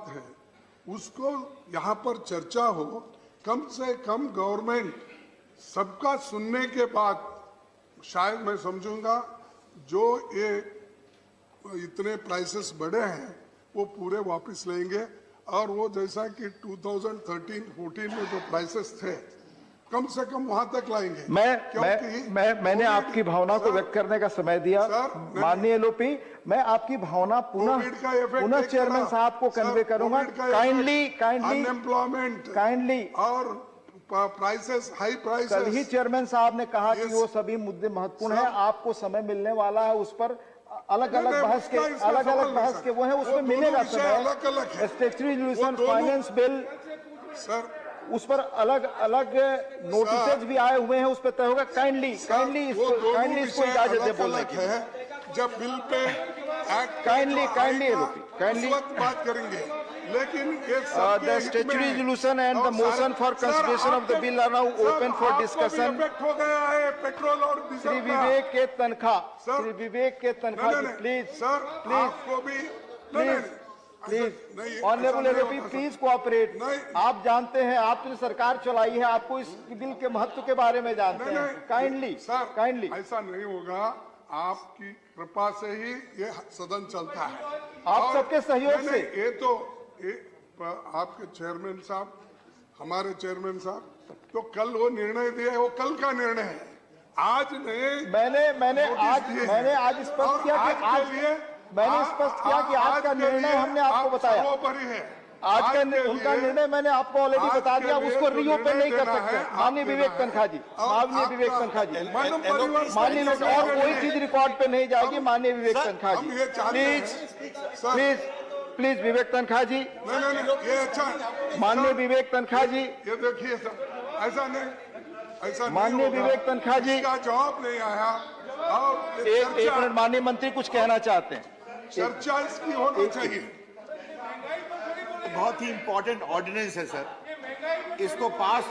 बात है उसको यहाँ पर चर्चा हो, कम से कम गवर्नमेंट सबका सुनने के बाद शायद मैं समझूंगा जो ये इतने प्राइसेस बढ़े हैं वो पूरे वापस लेंगे, और वो जैसा कि 2013-14 में जो प्राइसेस थे कम से कम वहां तक लाएंगे। मैंने आपकी भावना को व्यक्त करने का समय दिया। माननीय एलओपी, मैं आपकी भावना पुनः चेयरमैन साहब को कन्वे करूंगा। काइंडली और प्राइसेस, हाई प्राइसेस, कल ही चेयरमैन साहब ने कहा कि वो सभी मुद्दे महत्वपूर्ण हैं, आपको समय मिलने वाला है उस पर अलग अलग बहस के वो है, उसमें मिलेगा समय। Statutory resolution, finance bill sir, उस पर अलग अलग नोटिसेज भी आए हुए हैं, उस पर तय होगा। काइंडली इसको इजाजत दे बोलने की। जब बिल पे काइंडली बात करेंगे, लेकिन the statutory resolution and the motion for consideration of the bill are now open for discussion. हो गया है पेट्रोल और डीजल श्री विवेक के तनख्वाह जी, प्लीज आपको भी please honourable LOP please cooperate. आप जानते हैं, आपने सरकार चलाई है, आपको इस बिल के महत्व के बारे में जानते हैं। काइंडली ऐसा नहीं होगा, आपकी कृपा से ही ये सदन चलता है, आप सबके सहयोग से। ये तो आपके चेयरमैन साहब, हमारे चेयरमैन साहब तो कल वो निर्णय दिया, वो कल का निर्णय है, आज नहीं। मैंने आज स्पष्ट किया कि आज का निर्णय हमने आपको बताया। आज का उनका निर्णय मैंने आपको ऑलरेडी बता दिया, उसको रीओपन नहीं कर सकते। माननीय विवेक तनखा जी, माननीय और कोई चीज रिकॉर्ड पे नहीं जाएगी। माननीय विवेक तनखा जी, प्लीज विवेक तनखा जी, ये अच्छा, माननीय विवेक तनखा जी, ये देखिए सर, ऐसा माननीय विवेक तनखा जी का जवाब नहीं आया, और एक मिनट, माननीय मंत्री कुछ कहना चाहते हैं। चर्चा इसकी होनी चाहिए। बहुत ही इंपॉर्टेंट ऑर्डिनेंस है सर, इसको पास,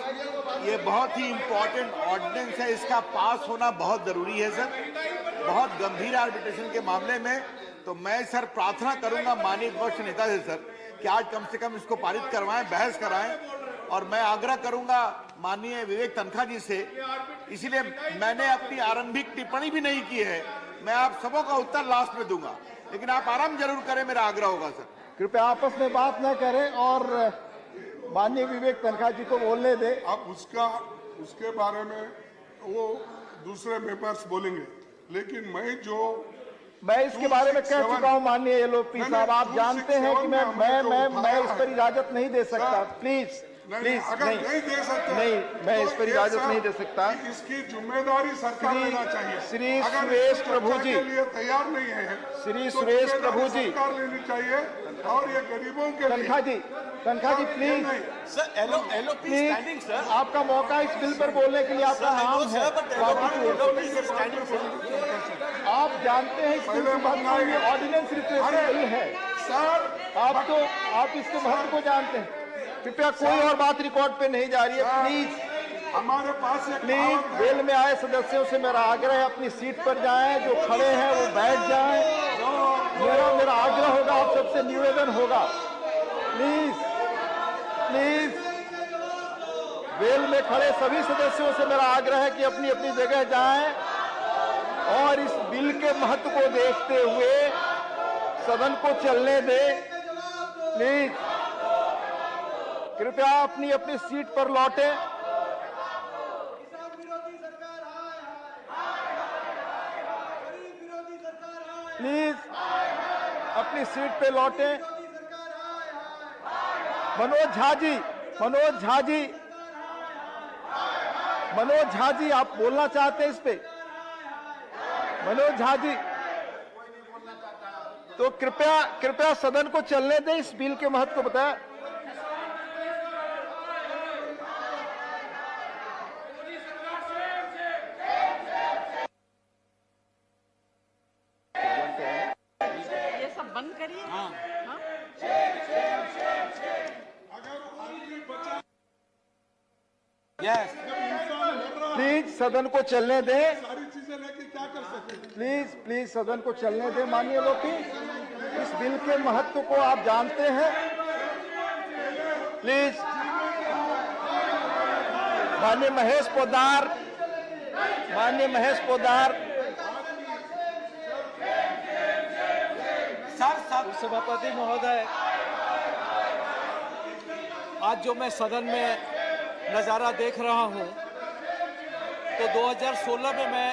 ये बहुत ही इंपॉर्टेंट ऑर्डिनेंस है, इसका पास होना बहुत जरूरी है सर, बहुत गंभीर आर्बिट्रेशन के मामले में। तो मैं सर प्रार्थना करूंगा माननीय विपक्ष नेता से सर कि आज कम से कम इसको पारित करवाएं, बहस कराएं, और मैं आग्रह करूंगा माननीय विवेक तनखा जी से, इसीलिए मैंने अपनी आरंभिक टिप्पणी भी नहीं की है, मैं आप सबों का उत्तर लास्ट में दूंगा, लेकिन आप आराम जरूर करें, मेरा आग्रह होगा सर। कृपया आपस में बात न करें और माननीय विवेक तनखा जी को बोलने दें। अब उसके बारे में वो दूसरे मेंबर्स बोलेंगे, लेकिन मैं इसके बारे में कह चुका हूं। माननीय एलओपी साहब, आप जानते हैं कि मैं इस पर इजाजत नहीं दे सकता। प्लीज नहीं दे सकते, नहीं, मैं इस पर इजाजत नहीं दे सकता। इसकी जिम्मेदारी सरकार लेना चाहिए। श्री सुरेश प्रभु जी तैयार नहीं है, श्री सुरेश प्रभु जी सरकार लेनी चाहिए, और ये गरीबों के तनखा जी प्लीज प्लीज, आपका मौका इस बिल पर बोलने के लिए आपका नाम है। आप जानते हैं इस बिल की ऑर्डिनेंस रिप्रेजेंटेटिव है सर, आप इसके महत्व को जानते हैं। कृपया कोई और बात रिकॉर्ड पे नहीं जा रही है। प्लीज हमारे पास प्लीज वेल में आए सदस्यों से मेरा आग्रह है, अपनी सीट पर जाएं, जो खड़े हैं वो बैठ जाएं। मेरा आग्रह होगा, आप सबसे निवेदन होगा, प्लीज वेल में खड़े सभी सदस्यों से मेरा आग्रह है कि अपनी अपनी जगह जाएं, और इस बिल के महत्व को देखते हुए सदन को चलने दें। प्लीज कृपया अपनी अपनी सीट पर लौटें। प्लीज अपनी सीट पे लौटें। मनोज झा जी, आप बोलना चाहते हैं इस पे? मनोज झा जी, तो कृपया सदन को चलने दें, इस बिल के महत्व को बताया। ये सब बंद करिए। प्लीज सदन को चलने दें। सारी चीजें लेके क्या कर सकते हैं? प्लीज सदन को चलने दें। माननीय लोग, इस बिल के महत्व को आप जानते हैं, प्लीज माननीय महेश पोद्दार, सभापति महोदय, आज जो मैं सदन में नज़ारा देख रहा हूं, तो 2016 में मैं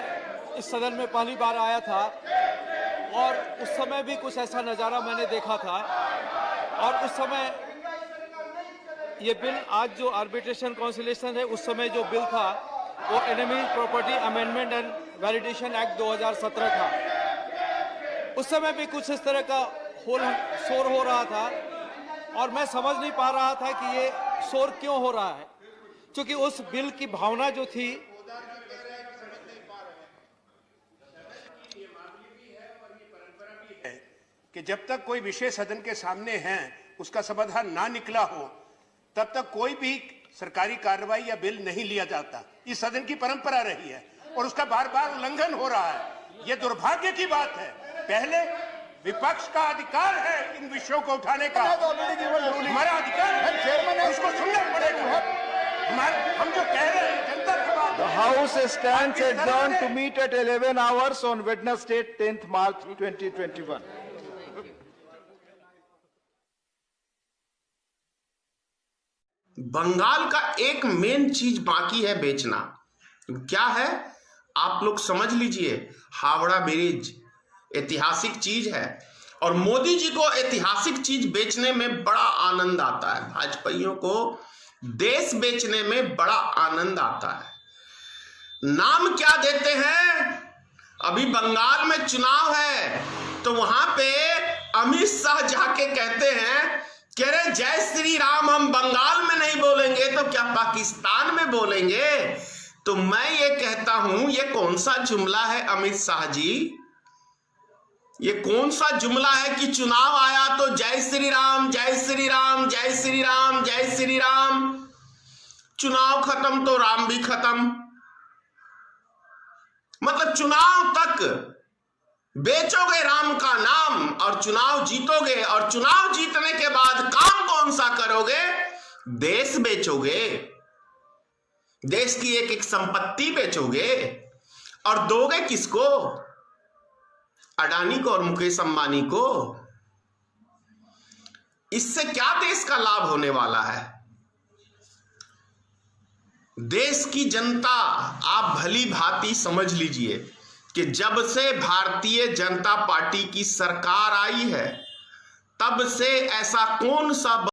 इस सदन में पहली बार आया था और उस समय भी कुछ ऐसा नज़ारा मैंने देखा था। और उस समय ये बिल, आज जो आर्बिट्रेशन कॉन्सिलेशन है, उस समय जो बिल था वो enemy property amendment and validation act 2017 था। उस समय भी कुछ इस तरह का शोर हो रहा था और मैं समझ नहीं पा रहा था कि ये शोर क्यों हो रहा है, क्योंकि उस बिल की भावना जो थी कि जब तक कोई विषय सदन के सामने है उसका समाधान ना निकला हो तब तक कोई भी सरकारी कार्रवाई या बिल नहीं लिया जाता। इस सदन की परंपरा रही है और उसका बार बार उल्लंघन हो रहा है। यह दुर्भाग्य की बात है। पहले विपक्ष का अधिकार है इन विषयों को उठाने का, हमारा अधिकार है, उसको सुनना पड़ेगा। हम जो कह रहे हैं जनता की बात। The House stands adjourned to meet at 11 hours on Wednesday, 10th March 2021. Bengal का एक मेन चीज बाकी है बेचना। क्या है आप लोग समझ लीजिए, हावड़ा ब्रिज ऐतिहासिक चीज है और मोदी जी को ऐतिहासिक चीज बेचने में बड़ा आनंद आता है। भाजपाइयों को देश बेचने में बड़ा आनंद आता है। नाम क्या देते हैं? अभी बंगाल में चुनाव है तो वहां पे अमित शाह जाके कहते हैं कह रहे जय श्री राम हम बंगाल में नहीं बोलेंगे तो क्या पाकिस्तान में बोलेंगे? तो मैं ये कहता हूं ये कौन सा जुमला है अमित शाह जी? ये कौन सा जुमला है कि चुनाव आया तो जय श्री राम जय श्री राम जय श्री राम जय श्री राम, चुनाव खत्म तो राम भी खत्म। मतलब चुनाव तक बेचोगे राम का नाम और चुनाव जीतोगे, और चुनाव जीतने के बाद काम कौन सा करोगे? देश बेचोगे, देश की एक एक संपत्ति बेचोगे और दोगे किसको? अडानी को और मुकेश अंबानी को। इससे क्या देश का लाभ होने वाला है? देश की जनता आप भली भांति समझ लीजिए कि जब से भारतीय जनता पार्टी की सरकार आई है तब से ऐसा कौन सा